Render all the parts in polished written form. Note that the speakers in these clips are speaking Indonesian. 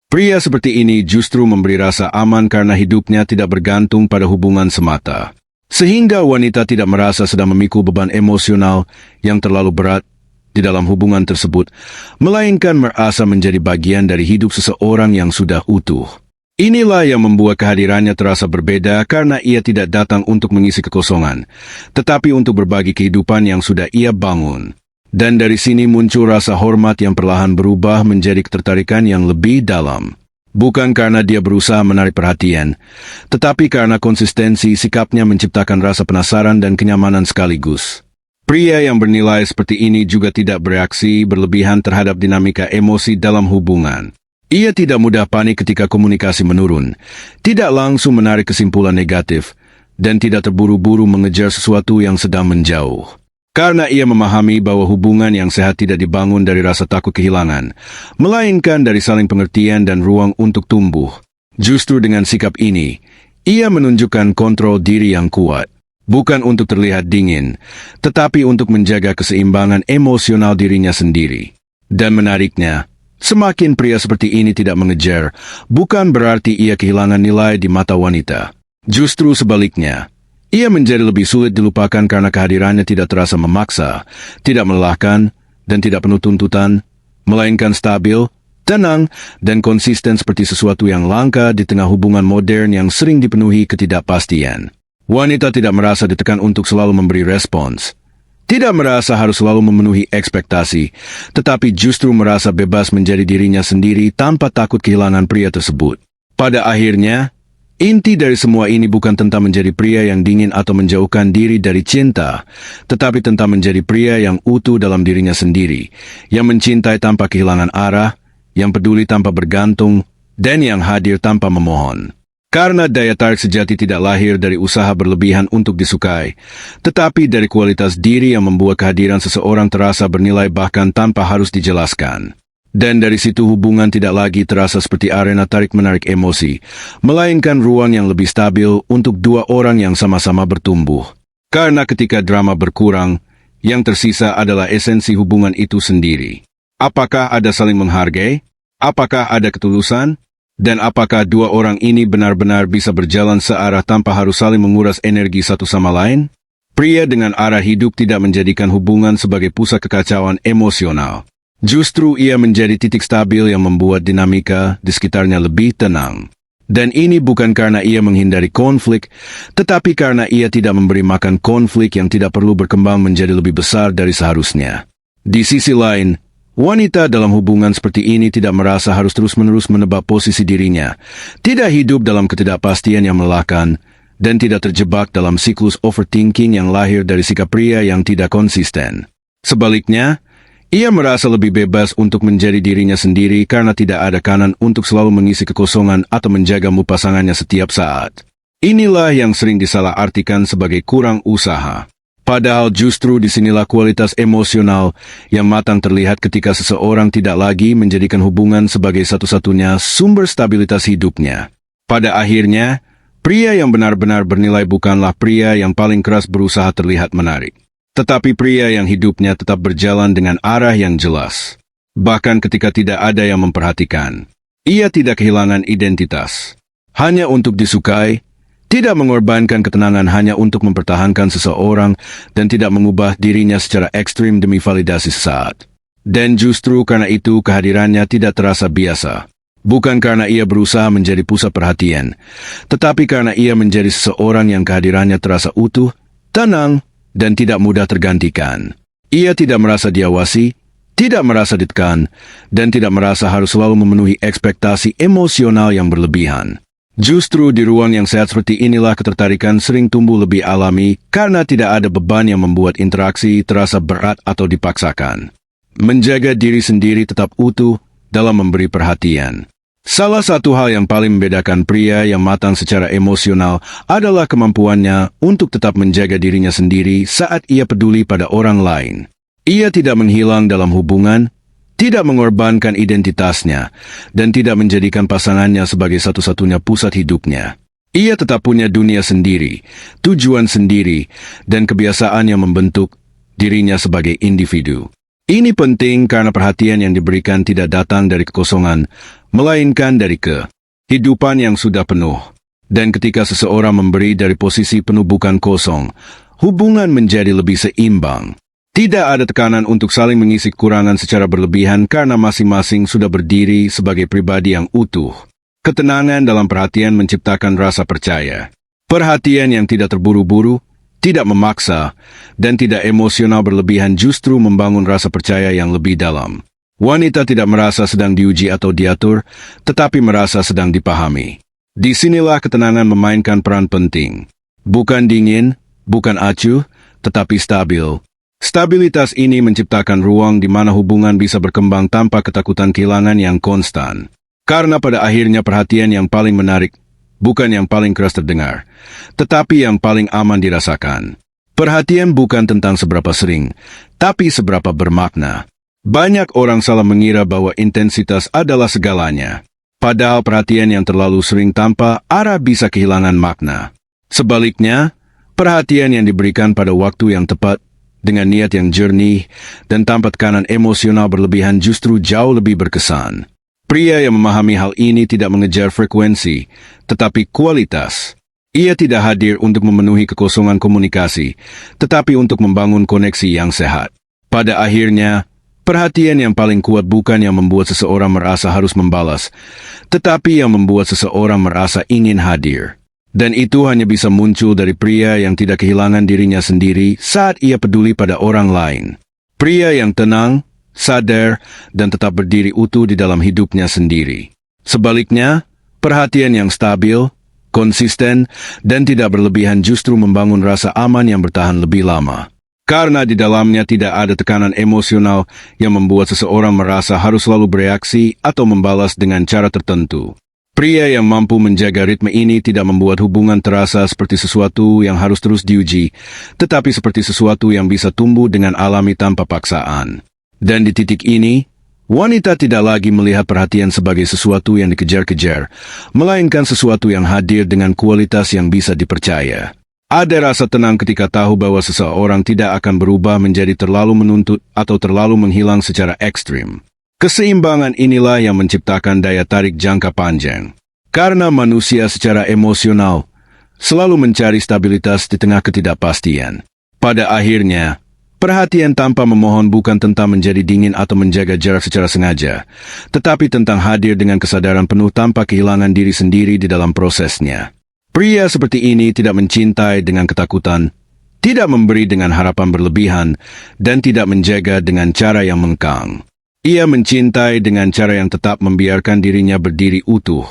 Pria seperti ini justru memberi rasa aman karena hidupnya tidak bergantung pada hubungan semata. Sehingga wanita tidak merasa sedang memikul beban emosional yang terlalu berat di dalam hubungan tersebut, melainkan merasa menjadi bagian dari hidup seseorang yang sudah utuh. Inilah yang membuat kehadirannya terasa berbeda karena ia tidak datang untuk mengisi kekosongan, tetapi untuk berbagi kehidupan yang sudah ia bangun. Dan dari sini muncul rasa hormat yang perlahan berubah menjadi ketertarikan yang lebih dalam. Bukan karena dia berusaha menarik perhatian, tetapi karena konsistensi sikapnya menciptakan rasa penasaran dan kenyamanan sekaligus. Pria yang bernilai seperti ini juga tidak bereaksi berlebihan terhadap dinamika emosi dalam hubungan. Ia tidak mudah panik ketika komunikasi menurun, tidak langsung menarik kesimpulan negatif, dan tidak terburu-buru mengejar sesuatu yang sedang menjauh. Karena ia memahami bahwa hubungan yang sehat tidak dibangun dari rasa takut kehilangan, melainkan dari saling pengertian dan ruang untuk tumbuh. Justru dengan sikap ini, ia menunjukkan kontrol diri yang kuat. Bukan untuk terlihat dingin, tetapi untuk menjaga keseimbangan emosional dirinya sendiri. Dan menariknya, semakin pria seperti ini tidak mengejar, bukan berarti ia kehilangan nilai di mata wanita. Justru sebaliknya, ia menjadi lebih sulit dilupakan karena kehadirannya tidak terasa memaksa, tidak melelahkan, dan tidak penuh tuntutan, melainkan stabil, tenang, dan konsisten seperti sesuatu yang langka di tengah hubungan modern yang sering dipenuhi ketidakpastian. Wanita tidak merasa ditekan untuk selalu memberi respons, tidak merasa harus selalu memenuhi ekspektasi, tetapi justru merasa bebas menjadi dirinya sendiri tanpa takut kehilangan pria tersebut. Pada akhirnya, inti dari semua ini bukan tentang menjadi pria yang dingin atau menjauhkan diri dari cinta, tetapi tentang menjadi pria yang utuh dalam dirinya sendiri, yang mencintai tanpa kehilangan arah, yang peduli tanpa bergantung, dan yang hadir tanpa memohon. Karena daya tarik sejati tidak lahir dari usaha berlebihan untuk disukai, tetapi dari kualitas diri yang membuat kehadiran seseorang terasa bernilai bahkan tanpa harus dijelaskan. Dan dari situ hubungan tidak lagi terasa seperti arena tarik-menarik emosi, melainkan ruang yang lebih stabil untuk dua orang yang sama-sama bertumbuh. Karena ketika drama berkurang, yang tersisa adalah esensi hubungan itu sendiri. Apakah ada saling menghargai? Apakah ada ketulusan? Dan apakah dua orang ini benar-benar bisa berjalan searah tanpa harus saling menguras energi satu sama lain? Pria dengan arah hidup tidak menjadikan hubungan sebagai pusat kekacauan emosional. Justru ia menjadi titik stabil yang membuat dinamika di sekitarnya lebih tenang. Dan ini bukan karena ia menghindari konflik, tetapi karena ia tidak memberi makan konflik yang tidak perlu berkembang menjadi lebih besar dari seharusnya. Di sisi lain, wanita dalam hubungan seperti ini tidak merasa harus terus-menerus menebak posisi dirinya, tidak hidup dalam ketidakpastian yang melelahkan, dan tidak terjebak dalam siklus overthinking yang lahir dari sikap pria yang tidak konsisten. Sebaliknya, ia merasa lebih bebas untuk menjadi dirinya sendiri karena tidak ada kanan untuk selalu mengisi kekosongan atau menjaga mood pasangannya setiap saat. Inilah yang sering disalahartikan sebagai kurang usaha. Padahal justru disinilah kualitas emosional yang matang terlihat ketika seseorang tidak lagi menjadikan hubungan sebagai satu-satunya sumber stabilitas hidupnya. Pada akhirnya, pria yang benar-benar bernilai bukanlah pria yang paling keras berusaha terlihat menarik, tetapi pria yang hidupnya tetap berjalan dengan arah yang jelas. Bahkan ketika tidak ada yang memperhatikan, ia tidak kehilangan identitas. Hanya untuk disukai, tidak mengorbankan ketenangan hanya untuk mempertahankan seseorang, dan tidak mengubah dirinya secara ekstrim demi validasi sesaat. Dan justru karena itu kehadirannya tidak terasa biasa. Bukan karena ia berusaha menjadi pusat perhatian, tetapi karena ia menjadi seseorang yang kehadirannya terasa utuh, tenang, dan tidak mudah tergantikan. Ia tidak merasa diawasi, tidak merasa ditekan, dan tidak merasa harus selalu memenuhi ekspektasi emosional yang berlebihan. Justru di ruang yang sehat seperti inilah ketertarikan sering tumbuh lebih alami karena tidak ada beban yang membuat interaksi terasa berat atau dipaksakan. Menjaga diri sendiri tetap utuh dalam memberi perhatian. Salah satu hal yang paling membedakan pria yang matang secara emosional adalah kemampuannya untuk tetap menjaga dirinya sendiri saat ia peduli pada orang lain. Ia tidak menghilang dalam hubungan, tidak mengorbankan identitasnya, dan tidak menjadikan pasangannya sebagai satu-satunya pusat hidupnya. Ia tetap punya dunia sendiri, tujuan sendiri, dan kebiasaan yang membentuk dirinya sebagai individu. Ini penting karena perhatian yang diberikan tidak datang dari kekosongan, melainkan dari kehidupan yang sudah penuh. Dan ketika seseorang memberi dari posisi penuh bukan kosong, hubungan menjadi lebih seimbang. Tidak ada tekanan untuk saling mengisi kekurangan secara berlebihan karena masing-masing sudah berdiri sebagai pribadi yang utuh. Ketenangan dalam perhatian menciptakan rasa percaya. Perhatian yang tidak terburu-buru, tidak memaksa, dan tidak emosional berlebihan justru membangun rasa percaya yang lebih dalam. Wanita tidak merasa sedang diuji atau diatur, tetapi merasa sedang dipahami. Disinilah ketenangan memainkan peran penting. Bukan dingin, bukan acuh, tetapi stabil. Stabilitas ini menciptakan ruang di mana hubungan bisa berkembang tanpa ketakutan kehilangan yang konstan. Karena pada akhirnya perhatian yang paling menarik, bukan yang paling keras terdengar, tetapi yang paling aman dirasakan. Perhatian bukan tentang seberapa sering, tapi seberapa bermakna. Banyak orang salah mengira bahwa intensitas adalah segalanya. Padahal perhatian yang terlalu sering tanpa arah bisa kehilangan makna. Sebaliknya, perhatian yang diberikan pada waktu yang tepat, dengan niat yang jernih, dan tanpa tekanan emosional berlebihan justru jauh lebih berkesan. Pria yang memahami hal ini tidak mengejar frekuensi, tetapi kualitas. Ia tidak hadir untuk memenuhi kekosongan komunikasi, tetapi untuk membangun koneksi yang sehat. Pada akhirnya, perhatian yang paling kuat bukan yang membuat seseorang merasa harus membalas, tetapi yang membuat seseorang merasa ingin hadir. Dan itu hanya bisa muncul dari pria yang tidak kehilangan dirinya sendiri saat ia peduli pada orang lain. Pria yang tenang, sadar, dan tetap berdiri utuh di dalam hidupnya sendiri. Sebaliknya, perhatian yang stabil, konsisten, dan tidak berlebihan justru membangun rasa aman yang bertahan lebih lama. Karena di dalamnya tidak ada tekanan emosional yang membuat seseorang merasa harus selalu bereaksi atau membalas dengan cara tertentu. Pria yang mampu menjaga ritme ini tidak membuat hubungan terasa seperti sesuatu yang harus terus diuji, tetapi seperti sesuatu yang bisa tumbuh dengan alami tanpa paksaan. Dan di titik ini, wanita tidak lagi melihat perhatian sebagai sesuatu yang dikejar-kejar, melainkan sesuatu yang hadir dengan kualitas yang bisa dipercaya. Ada rasa tenang ketika tahu bahwa seseorang tidak akan berubah menjadi terlalu menuntut atau terlalu menghilang secara ekstrim. Keseimbangan inilah yang menciptakan daya tarik jangka panjang. Karena manusia secara emosional selalu mencari stabilitas di tengah ketidakpastian. Pada akhirnya, perhatian tanpa memohon bukan tentang menjadi dingin atau menjaga jarak secara sengaja, tetapi tentang hadir dengan kesadaran penuh tanpa kehilangan diri sendiri di dalam prosesnya. Pria seperti ini tidak mencintai dengan ketakutan, tidak memberi dengan harapan berlebihan, dan tidak menjaga dengan cara yang mengkang. Ia mencintai dengan cara yang tetap membiarkan dirinya berdiri utuh.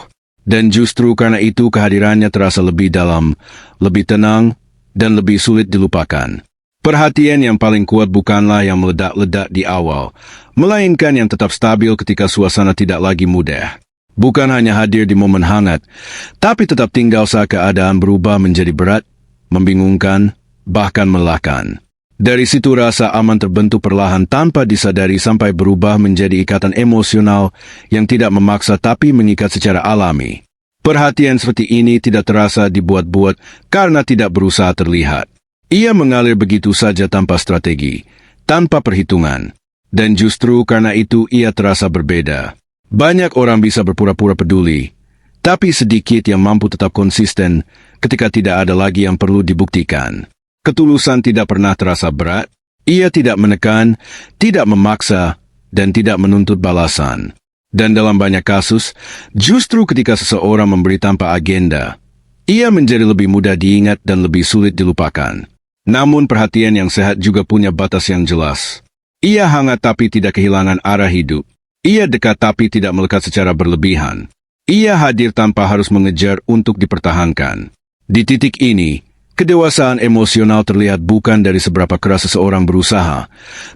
Dan justru karena itu kehadirannya terasa lebih dalam, lebih tenang, dan lebih sulit dilupakan. Perhatian yang paling kuat bukanlah yang meledak-ledak di awal, melainkan yang tetap stabil ketika suasana tidak lagi mudah. Bukan hanya hadir di momen hangat, tapi tetap tinggal saat keadaan berubah menjadi berat, membingungkan, bahkan melelahkan. Dari situ rasa aman terbentuk perlahan tanpa disadari sampai berubah menjadi ikatan emosional yang tidak memaksa tapi mengikat secara alami. Perhatian seperti ini tidak terasa dibuat-buat karena tidak berusaha terlihat. Ia mengalir begitu saja tanpa strategi, tanpa perhitungan. Dan justru karena itu ia terasa berbeda. Banyak orang bisa berpura-pura peduli, tapi sedikit yang mampu tetap konsisten ketika tidak ada lagi yang perlu dibuktikan. Ketulusan tidak pernah terasa berat, ia tidak menekan, tidak memaksa, dan tidak menuntut balasan. Dan dalam banyak kasus, justru ketika seseorang memberi tanpa agenda, ia menjadi lebih mudah diingat dan lebih sulit dilupakan. Namun perhatian yang sehat juga punya batas yang jelas. Ia hangat tapi tidak kehilangan arah hidup. Ia dekat tapi tidak melekat secara berlebihan. Ia hadir tanpa harus mengejar untuk dipertahankan. Di titik ini, kedewasaan emosional terlihat bukan dari seberapa keras seseorang berusaha,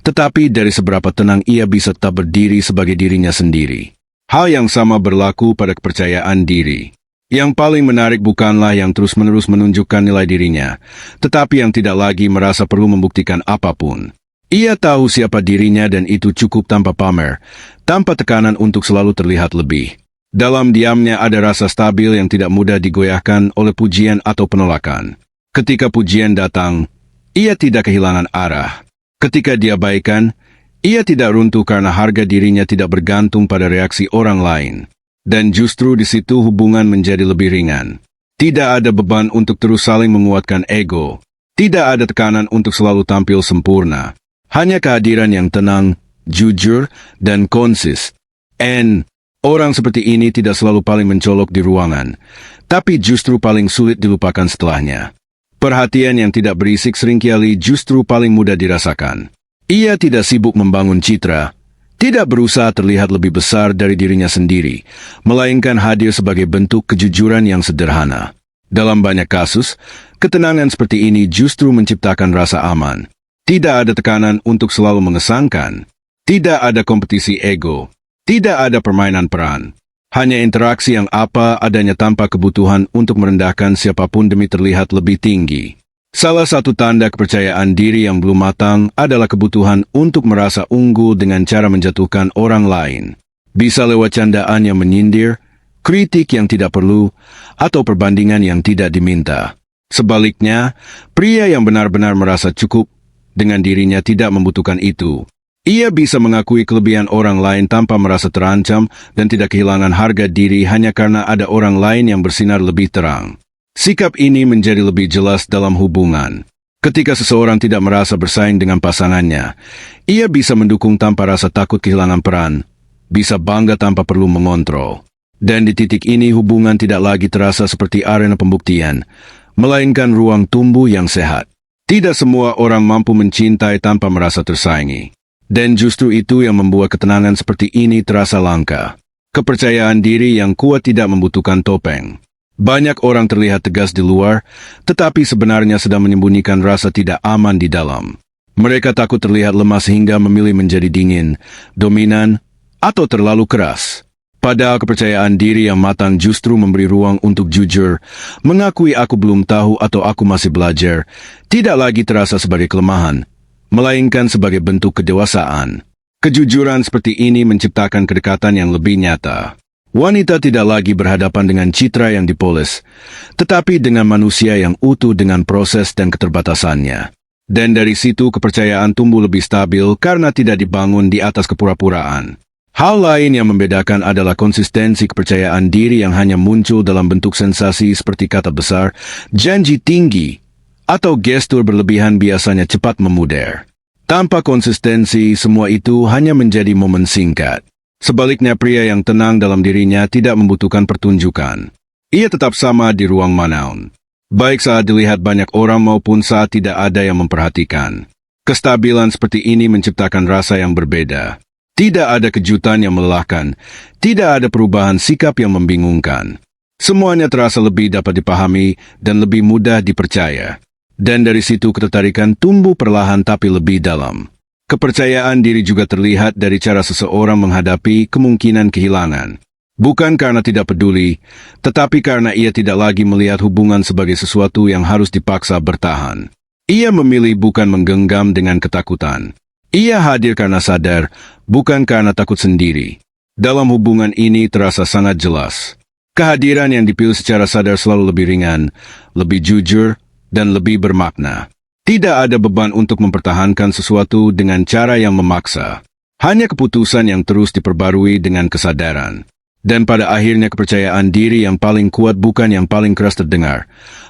tetapi dari seberapa tenang ia bisa tetap berdiri sebagai dirinya sendiri. Hal yang sama berlaku pada kepercayaan diri. Yang paling menarik bukanlah yang terus-menerus menunjukkan nilai dirinya, tetapi yang tidak lagi merasa perlu membuktikan apapun. Ia tahu siapa dirinya dan itu cukup tanpa pamer, tanpa tekanan untuk selalu terlihat lebih. Dalam diamnya ada rasa stabil yang tidak mudah digoyahkan oleh pujian atau penolakan. Ketika pujian datang, ia tidak kehilangan arah. Ketika diabaikan, ia tidak runtuh karena harga dirinya tidak bergantung pada reaksi orang lain. Dan justru di situ hubungan menjadi lebih ringan. Tidak ada beban untuk terus saling menguatkan ego. Tidak ada tekanan untuk selalu tampil sempurna. Hanya kehadiran yang tenang, jujur, dan konsisten. Orang seperti ini tidak selalu paling mencolok di ruangan, tapi justru paling sulit dilupakan setelahnya. Perhatian yang tidak berisik seringkali justru paling mudah dirasakan. Ia tidak sibuk membangun citra, tidak berusaha terlihat lebih besar dari dirinya sendiri, melainkan hadir sebagai bentuk kejujuran yang sederhana. Dalam banyak kasus, ketenangan seperti ini justru menciptakan rasa aman. Tidak ada tekanan untuk selalu mengesankan. Tidak ada kompetisi ego. Tidak ada permainan peran. Hanya interaksi yang apa adanya tanpa kebutuhan untuk merendahkan siapapun demi terlihat lebih tinggi. Salah satu tanda kepercayaan diri yang belum matang adalah kebutuhan untuk merasa unggul dengan cara menjatuhkan orang lain. Bisa lewat candaan yang menyindir, kritik yang tidak perlu, atau perbandingan yang tidak diminta. Sebaliknya, pria yang benar-benar merasa cukup dengan dirinya tidak membutuhkan itu. Ia bisa mengakui kelebihan orang lain tanpa merasa terancam dan tidak kehilangan harga diri hanya karena ada orang lain yang bersinar lebih terang. Sikap ini menjadi lebih jelas dalam hubungan. Ketika seseorang tidak merasa bersaing dengan pasangannya, ia bisa mendukung tanpa rasa takut kehilangan peran, bisa bangga tanpa perlu mengontrol. Dan di titik ini hubungan tidak lagi terasa seperti arena pembuktian, melainkan ruang tumbuh yang sehat. Tidak semua orang mampu mencintai tanpa merasa tersaingi. Dan justru itu yang membuat ketenangan seperti ini terasa langka. Kepercayaan diri yang kuat tidak membutuhkan topeng. Banyak orang terlihat tegas di luar, tetapi sebenarnya sedang menyembunyikan rasa tidak aman di dalam. Mereka takut terlihat lemah sehingga memilih menjadi dingin, dominan, atau terlalu keras. Padahal kepercayaan diri yang matang justru memberi ruang untuk jujur, mengakui aku belum tahu atau aku masih belajar, tidak lagi terasa sebagai kelemahan, melainkan sebagai bentuk kedewasaan. Kejujuran seperti ini menciptakan kedekatan yang lebih nyata. Wanita tidak lagi berhadapan dengan citra yang dipoles, tetapi dengan manusia yang utuh dengan proses dan keterbatasannya. Dan dari situ kepercayaan tumbuh lebih stabil karena tidak dibangun di atas kepura-puraan. Hal lain yang membedakan adalah konsistensi kepercayaan diri yang hanya muncul dalam bentuk sensasi seperti kata besar, janji tinggi, atau gestur berlebihan biasanya cepat memudar. Tanpa konsistensi, semua itu hanya menjadi momen singkat. Sebaliknya, pria yang tenang dalam dirinya tidak membutuhkan pertunjukan. Ia tetap sama di ruang manaun, baik saat dilihat banyak orang maupun saat tidak ada yang memperhatikan. Kestabilan seperti ini menciptakan rasa yang berbeda. Tidak ada kejutan yang melelahkan, tidak ada perubahan sikap yang membingungkan. Semuanya terasa lebih dapat dipahami dan lebih mudah dipercaya. Dan dari situ ketertarikan tumbuh perlahan tapi lebih dalam. Kepercayaan diri juga terlihat dari cara seseorang menghadapi kemungkinan kehilangan. Bukan karena tidak peduli, tetapi karena ia tidak lagi melihat hubungan sebagai sesuatu yang harus dipaksa bertahan. Ia memilih bukan menggenggam dengan ketakutan. Ia hadir karena sadar, bukan karena takut sendiri. Dalam hubungan ini terasa sangat jelas. Kehadiran yang dipilih secara sadar selalu lebih ringan, lebih jujur, dan lebih bermakna. Tidak ada beban untuk mempertahankan sesuatu dengan cara yang memaksa. Hanya keputusan yang terus diperbarui dengan kesadaran. Dan pada akhirnya kepercayaan diri yang paling kuat bukan yang paling keras terdengar,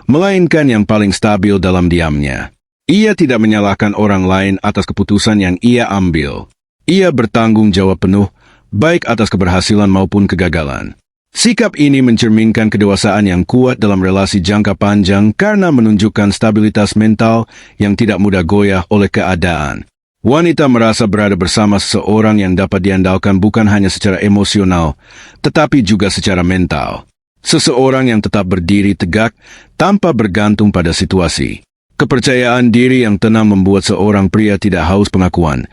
melainkan yang paling stabil dalam diamnya. Ia tidak menyalahkan orang lain atas keputusan yang ia ambil. Ia bertanggung jawab penuh, baik atas keberhasilan maupun kegagalan. Sikap ini mencerminkan kedewasaan yang kuat dalam relasi jangka panjang karena menunjukkan stabilitas mental yang tidak mudah goyah oleh keadaan. Wanita merasa berada bersama seseorang yang dapat diandalkan bukan hanya secara emosional, tetapi juga secara mental. Seseorang yang tetap berdiri tegak tanpa bergantung pada situasi. Kepercayaan diri yang tenang membuat seorang pria tidak haus pengakuan,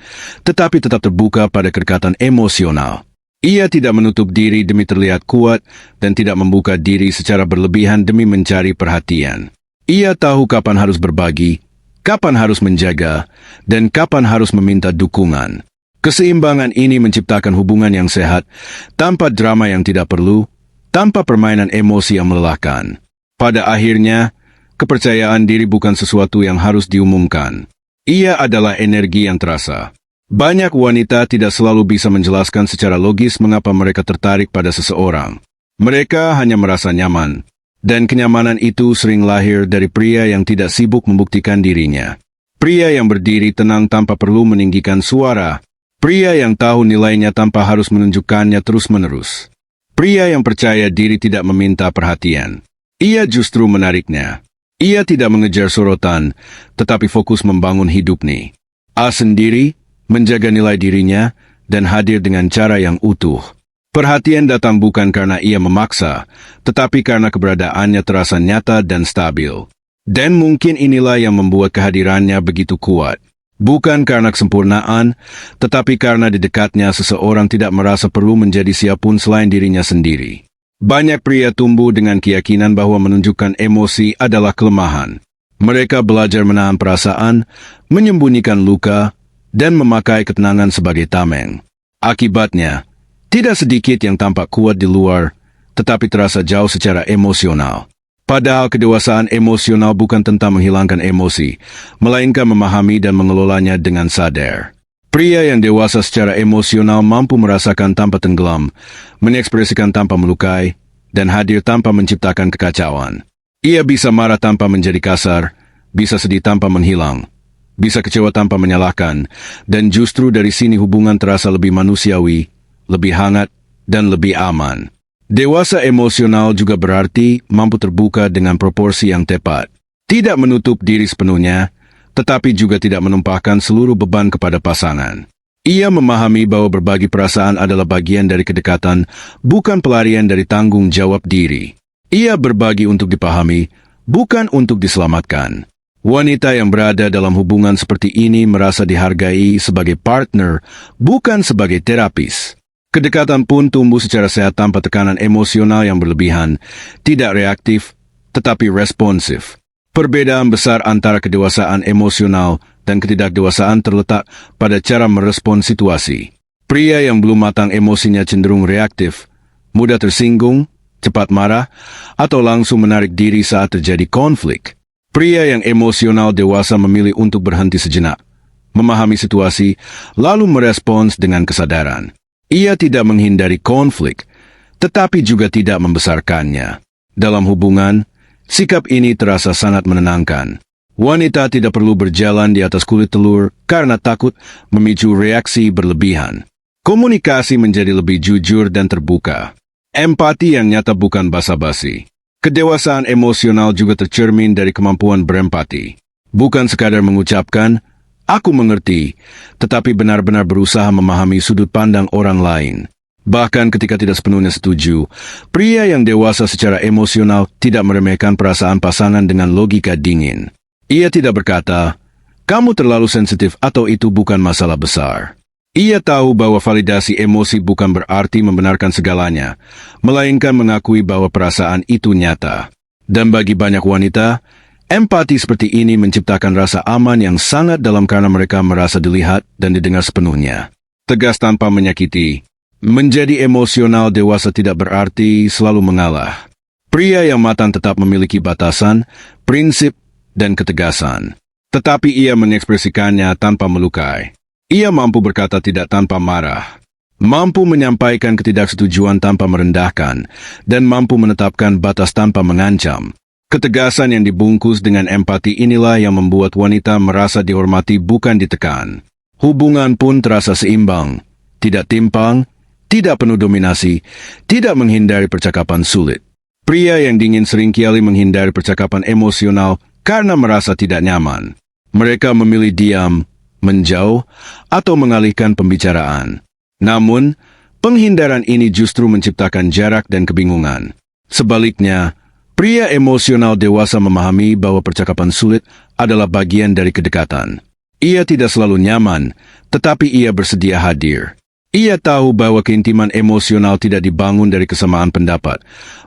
tetapi tetap terbuka pada kedekatan emosional. Ia tidak menutup diri demi terlihat kuat dan tidak membuka diri secara berlebihan demi mencari perhatian. Ia tahu kapan harus berbagi, kapan harus menjaga, dan kapan harus meminta dukungan. Keseimbangan ini menciptakan hubungan yang sehat, tanpa drama yang tidak perlu, tanpa permainan emosi yang melelahkan. Pada akhirnya, kepercayaan diri bukan sesuatu yang harus diumumkan. Ia adalah energi yang terasa. Banyak wanita tidak selalu bisa menjelaskan secara logis mengapa mereka tertarik pada seseorang. Mereka hanya merasa nyaman. Dan kenyamanan itu sering lahir dari pria yang tidak sibuk membuktikan dirinya. Pria yang berdiri tenang tanpa perlu meninggikan suara. Pria yang tahu nilainya tanpa harus menunjukkannya terus-menerus. Pria yang percaya diri tidak meminta perhatian. Ia justru menariknya. Ia tidak mengejar sorotan, tetapi fokus membangun hidup nih. A sendiri, menjaga nilai dirinya, dan hadir dengan cara yang utuh. Perhatian datang bukan karena ia memaksa, tetapi karena keberadaannya terasa nyata dan stabil. Dan mungkin inilah yang membuat kehadirannya begitu kuat. Bukan karena kesempurnaan, tetapi karena di dekatnya seseorang tidak merasa perlu menjadi siapapun selain dirinya sendiri. Banyak pria tumbuh dengan keyakinan bahwa menunjukkan emosi adalah kelemahan. Mereka belajar menahan perasaan, menyembunyikan luka, dan memakai ketenangan sebagai tameng. Akibatnya, tidak sedikit yang tampak kuat di luar, tetapi terasa jauh secara emosional. Padahal kedewasaan emosional bukan tentang menghilangkan emosi, melainkan memahami dan mengelolanya dengan sadar. Pria yang dewasa secara emosional mampu merasakan tanpa tenggelam, mengekspresikan tanpa melukai, dan hadir tanpa menciptakan kekacauan. Ia bisa marah tanpa menjadi kasar, bisa sedih tanpa menghilang, bisa kecewa tanpa menyalahkan, dan justru dari sini hubungan terasa lebih manusiawi, lebih hangat, dan lebih aman. Dewasa emosional juga berarti mampu terbuka dengan proporsi yang tepat. Tidak menutup diri sepenuhnya, tetapi juga tidak menumpahkan seluruh beban kepada pasangan. Ia memahami bahwa berbagi perasaan adalah bagian dari kedekatan, bukan pelarian dari tanggung jawab diri. Ia berbagi untuk dipahami, bukan untuk diselamatkan. Wanita yang berada dalam hubungan seperti ini merasa dihargai sebagai partner, bukan sebagai terapis. Kedekatan pun tumbuh secara sehat tanpa tekanan emosional yang berlebihan, tidak reaktif, tetapi responsif. Perbedaan besar antara kedewasaan emosional dan ketidakdewasaan terletak pada cara merespons situasi. Pria yang belum matang emosinya cenderung reaktif, mudah tersinggung, cepat marah, atau langsung menarik diri saat terjadi konflik. Pria yang emosional dewasa memilih untuk berhenti sejenak, memahami situasi, lalu merespons dengan kesadaran. Ia tidak menghindari konflik, tetapi juga tidak membesarkannya. Dalam hubungan, sikap ini terasa sangat menenangkan. Wanita tidak perlu berjalan di atas kulit telur karena takut memicu reaksi berlebihan. Komunikasi menjadi lebih jujur dan terbuka. Empati yang nyata bukan basa-basi. Kedewasaan emosional juga tercermin dari kemampuan berempati. Bukan sekadar mengucapkan, "Aku mengerti," tetapi benar-benar berusaha memahami sudut pandang orang lain. Bahkan ketika tidak sepenuhnya setuju, pria yang dewasa secara emosional tidak meremehkan perasaan pasangan dengan logika dingin. Ia tidak berkata, "Kamu terlalu sensitif," atau "Itu bukan masalah besar." Ia tahu bahwa validasi emosi bukan berarti membenarkan segalanya, melainkan mengakui bahwa perasaan itu nyata. Dan bagi banyak wanita, empati seperti ini menciptakan rasa aman yang sangat dalam karena mereka merasa dilihat dan didengar sepenuhnya. Tegas tanpa menyakiti. Menjadi emosional dewasa tidak berarti selalu mengalah. Pria yang matang tetap memiliki batasan, prinsip, dan ketegasan. Tetapi ia mengekspresikannya tanpa melukai. Ia mampu berkata tidak tanpa marah, mampu menyampaikan ketidaksetujuan tanpa merendahkan, dan mampu menetapkan batas tanpa mengancam. Ketegasan yang dibungkus dengan empati inilah yang membuat wanita merasa dihormati bukan ditekan. Hubungan pun terasa seimbang, tidak timpang, tidak penuh dominasi, tidak menghindari percakapan sulit. Pria yang dingin seringkali menghindari percakapan emosional karena merasa tidak nyaman. Mereka memilih diam, menjauh, atau mengalihkan pembicaraan. Namun, penghindaran ini justru menciptakan jarak dan kebingungan. Sebaliknya, pria emosional dewasa memahami bahwa percakapan sulit adalah bagian dari kedekatan. Ia tidak selalu nyaman, tetapi ia bersedia hadir. Ia tahu bahwa keintiman emosional tidak dibangun dari kesamaan pendapat,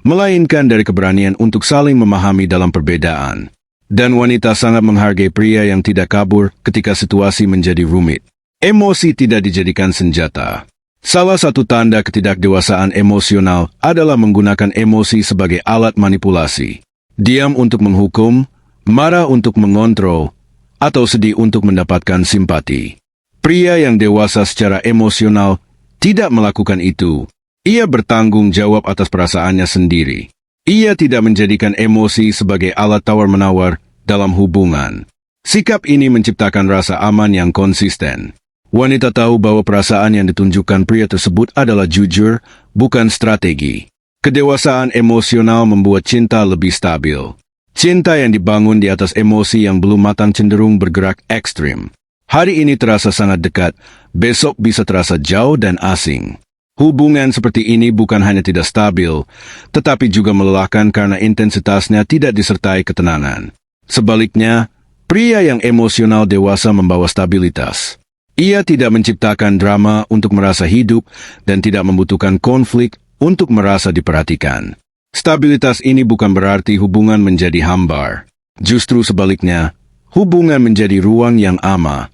melainkan dari keberanian untuk saling memahami dalam perbedaan. Dan wanita sangat menghargai pria yang tidak kabur ketika situasi menjadi rumit. Emosi tidak dijadikan senjata. Salah satu tanda ketidakdewasaan emosional adalah menggunakan emosi sebagai alat manipulasi. Diam untuk menghukum, marah untuk mengontrol, atau sedih untuk mendapatkan simpati. Pria yang dewasa secara emosional tidak melakukan itu. Ia bertanggung jawab atas perasaannya sendiri. Ia tidak menjadikan emosi sebagai alat tawar-menawar dalam hubungan. Sikap ini menciptakan rasa aman yang konsisten. Wanita tahu bahwa perasaan yang ditunjukkan pria tersebut adalah jujur, bukan strategi. Kedewasaan emosional membuat cinta lebih stabil. Cinta yang dibangun di atas emosi yang belum matang cenderung bergerak ekstrim. Hari ini terasa sangat dekat, besok bisa terasa jauh dan asing. Hubungan seperti ini bukan hanya tidak stabil, tetapi juga melelahkan karena intensitasnya tidak disertai ketenangan. Sebaliknya, pria yang emosional dewasa membawa stabilitas. Ia tidak menciptakan drama untuk merasa hidup dan tidak membutuhkan konflik untuk merasa diperhatikan. Stabilitas ini bukan berarti hubungan menjadi hambar. Justru sebaliknya, hubungan menjadi ruang yang aman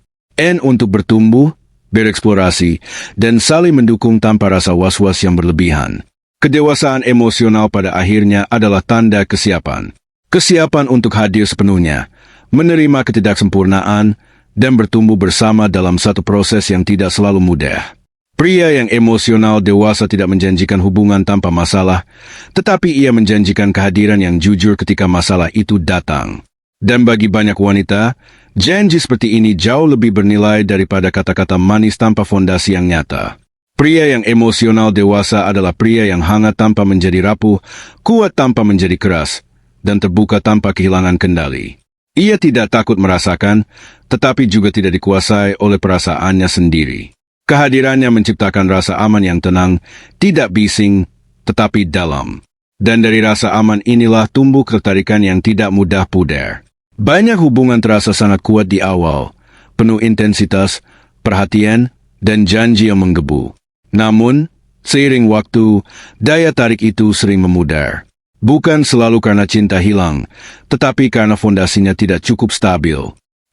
untuk bertumbuh, bereksplorasi, dan saling mendukung tanpa rasa was-was yang berlebihan. Kedewasaan emosional pada akhirnya adalah tanda kesiapan. Kesiapan untuk hadir sepenuhnya, menerima ketidaksempurnaan, dan bertumbuh bersama dalam satu proses yang tidak selalu mudah. Pria yang emosional dewasa tidak menjanjikan hubungan tanpa masalah, tetapi ia menjanjikan kehadiran yang jujur ketika masalah itu datang. Dan bagi banyak wanita, janji seperti ini jauh lebih bernilai daripada kata-kata manis tanpa fondasi yang nyata. Pria yang emosional dewasa adalah pria yang hangat tanpa menjadi rapuh, kuat tanpa menjadi keras, dan terbuka tanpa kehilangan kendali. Ia tidak takut merasakan, tetapi juga tidak dikuasai oleh perasaannya sendiri. Kehadirannya menciptakan rasa aman yang tenang, tidak bising, tetapi dalam. Dan dari rasa aman inilah tumbuh ketertarikan yang tidak mudah pudar. Banyak hubungan terasa sangat kuat di awal, penuh intensitas, perhatian, dan janji yang menggebu. Namun, seiring waktu, daya tarik itu sering memudar. Bukan selalu karena cinta hilang, tetapi karena fondasinya tidak cukup stabil.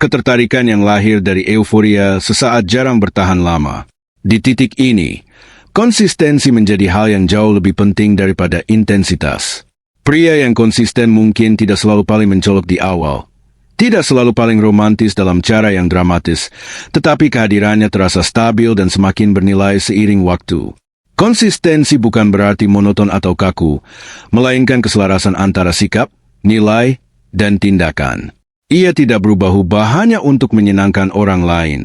Ketertarikan yang lahir dari euforia sesaat jarang bertahan lama. Di titik ini, konsistensi menjadi hal yang jauh lebih penting daripada intensitas. Pria yang konsisten mungkin tidak selalu paling mencolok di awal, tidak selalu paling romantis dalam cara yang dramatis, tetapi kehadirannya terasa stabil dan semakin bernilai seiring waktu. Konsistensi bukan berarti monoton atau kaku, melainkan keselarasan antara sikap, nilai, dan tindakan. Ia tidak berubah-ubah hanya untuk menyenangkan orang lain.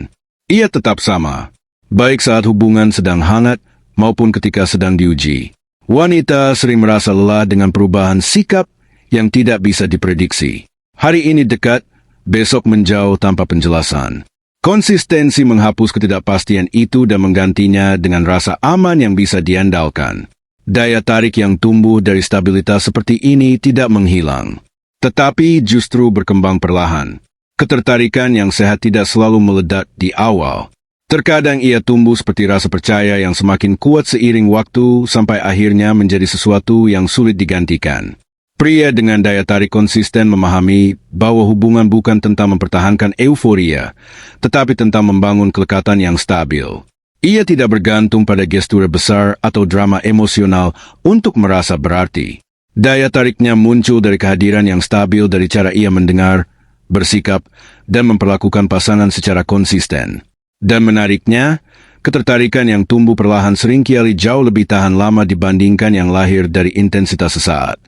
Ia tetap sama, baik saat hubungan sedang hangat maupun ketika sedang diuji. Wanita sering merasa lelah dengan perubahan sikap yang tidak bisa diprediksi. Hari ini dekat, besok menjauh tanpa penjelasan. Konsistensi menghapus ketidakpastian itu dan menggantinya dengan rasa aman yang bisa diandalkan. Daya tarik yang tumbuh dari stabilitas seperti ini tidak menghilang, tetapi justru berkembang perlahan. Ketertarikan yang sehat tidak selalu meledak di awal. Terkadang ia tumbuh seperti rasa percaya yang semakin kuat seiring waktu sampai akhirnya menjadi sesuatu yang sulit digantikan. Pria dengan daya tarik konsisten memahami bahwa hubungan bukan tentang mempertahankan euforia, tetapi tentang membangun kelekatan yang stabil. Ia tidak bergantung pada gestur besar atau drama emosional untuk merasa berarti. Daya tariknya muncul dari kehadiran yang stabil dari cara ia mendengar, bersikap, dan memperlakukan pasangan secara konsisten. Dan menariknya, ketertarikan yang tumbuh perlahan seringkali jauh lebih tahan lama dibandingkan yang lahir dari intensitas sesaat.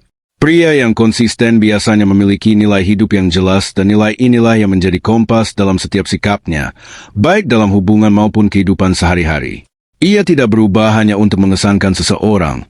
Pria yang konsisten biasanya memiliki nilai hidup yang jelas dan nilai inilah yang menjadi kompas dalam setiap sikapnya, baik dalam hubungan maupun kehidupan sehari-hari. Ia tidak berubah hanya untuk mengesankan seseorang,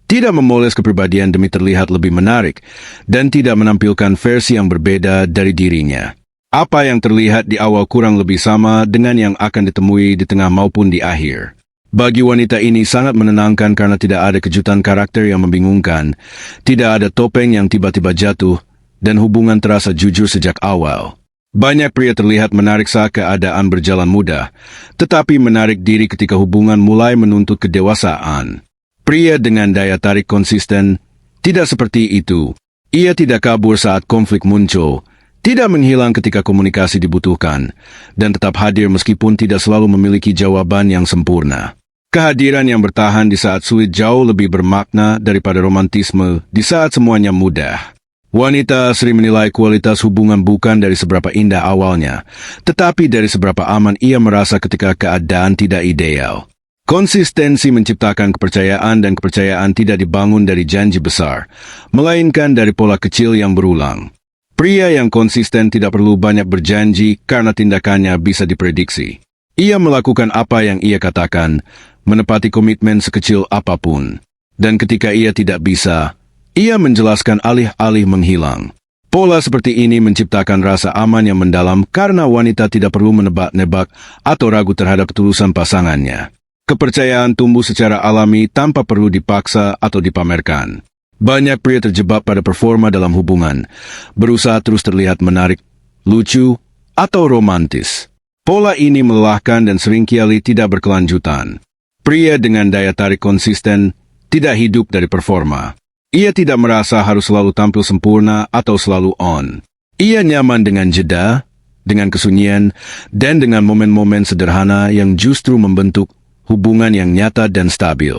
tidak memoles kepribadian demi terlihat lebih menarik, dan tidak menampilkan versi yang berbeda dari dirinya. Apa yang terlihat di awal kurang lebih sama dengan yang akan ditemui di tengah maupun di akhir. Bagi wanita ini sangat menenangkan karena tidak ada kejutan karakter yang membingungkan, tidak ada topeng yang tiba-tiba jatuh, dan hubungan terasa jujur sejak awal. Banyak pria terlihat menarik saat keadaan berjalan mudah, tetapi menarik diri ketika hubungan mulai menuntut kedewasaan. Pria dengan daya tarik konsisten tidak seperti itu. Ia tidak kabur saat konflik muncul, tidak menghilang ketika komunikasi dibutuhkan, dan tetap hadir meskipun tidak selalu memiliki jawaban yang sempurna. Kehadiran yang bertahan di saat sulit jauh lebih bermakna daripada romantisme di saat semuanya mudah. Wanita sering menilai kualitas hubungan bukan dari seberapa indah awalnya, tetapi dari seberapa aman ia merasa ketika keadaan tidak ideal. Konsistensi menciptakan kepercayaan dan kepercayaan tidak dibangun dari janji besar, melainkan dari pola kecil yang berulang. Pria yang konsisten tidak perlu banyak berjanji karena tindakannya bisa diprediksi. Ia melakukan apa yang ia katakan, menepati komitmen sekecil apapun. Dan ketika ia tidak bisa, ia menjelaskan alih-alih menghilang. Pola seperti ini menciptakan rasa aman yang mendalam karena wanita tidak perlu menebak-nebak atau ragu terhadap ketulusan pasangannya. Kepercayaan tumbuh secara alami tanpa perlu dipaksa atau dipamerkan. Banyak pria terjebak pada performa dalam hubungan, berusaha terus terlihat menarik, lucu, atau romantis. Pola ini melelahkan dan seringkali tidak berkelanjutan. Pria dengan daya tarik konsisten tidak hidup dari performa. Ia tidak merasa harus selalu tampil sempurna atau selalu on. Ia nyaman dengan jeda, dengan kesunyian, dan dengan momen-momen sederhana yang justru membentuk hubungan yang nyata dan stabil.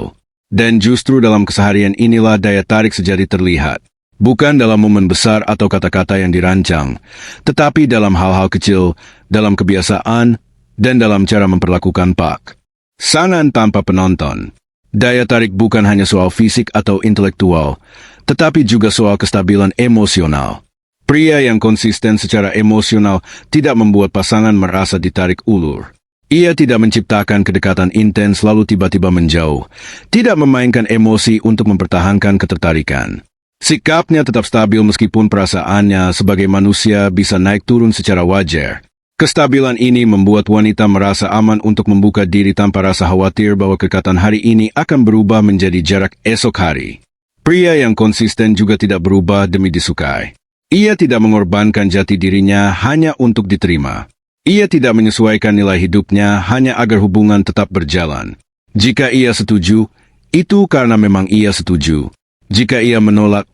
Dan justru dalam keseharian inilah daya tarik sejati terlihat. Bukan dalam momen besar atau kata-kata yang dirancang, tetapi dalam hal-hal kecil, dalam kebiasaan, dan dalam cara memperlakukan pasangan tanpa penonton. Daya tarik bukan hanya soal fisik atau intelektual, tetapi juga soal kestabilan emosional. Pria yang konsisten secara emosional tidak membuat pasangan merasa ditarik ulur. Ia tidak menciptakan kedekatan intens lalu tiba-tiba menjauh, tidak memainkan emosi untuk mempertahankan ketertarikan. Sikapnya tetap stabil meskipun perasaannya sebagai manusia bisa naik turun secara wajar. Kestabilan ini membuat wanita merasa aman untuk membuka diri tanpa rasa khawatir bahwa kedekatan hari ini akan berubah menjadi jarak esok hari. Pria yang konsisten juga tidak berubah demi disukai. Ia tidak mengorbankan jati dirinya hanya untuk diterima. Ia tidak menyesuaikan nilai hidupnya hanya agar hubungan tetap berjalan. Jika ia setuju, itu karena memang ia setuju. Jika ia menolak,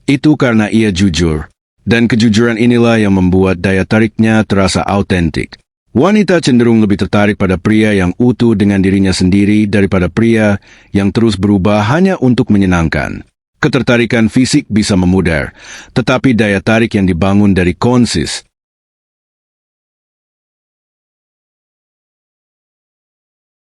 itu karena ia jujur. Dan kejujuran inilah yang membuat daya tariknya terasa autentik. Wanita cenderung lebih tertarik pada pria yang utuh dengan dirinya sendiri daripada pria yang terus berubah hanya untuk menyenangkan. Ketertarikan fisik bisa memudar, tetapi daya tarik yang dibangun dari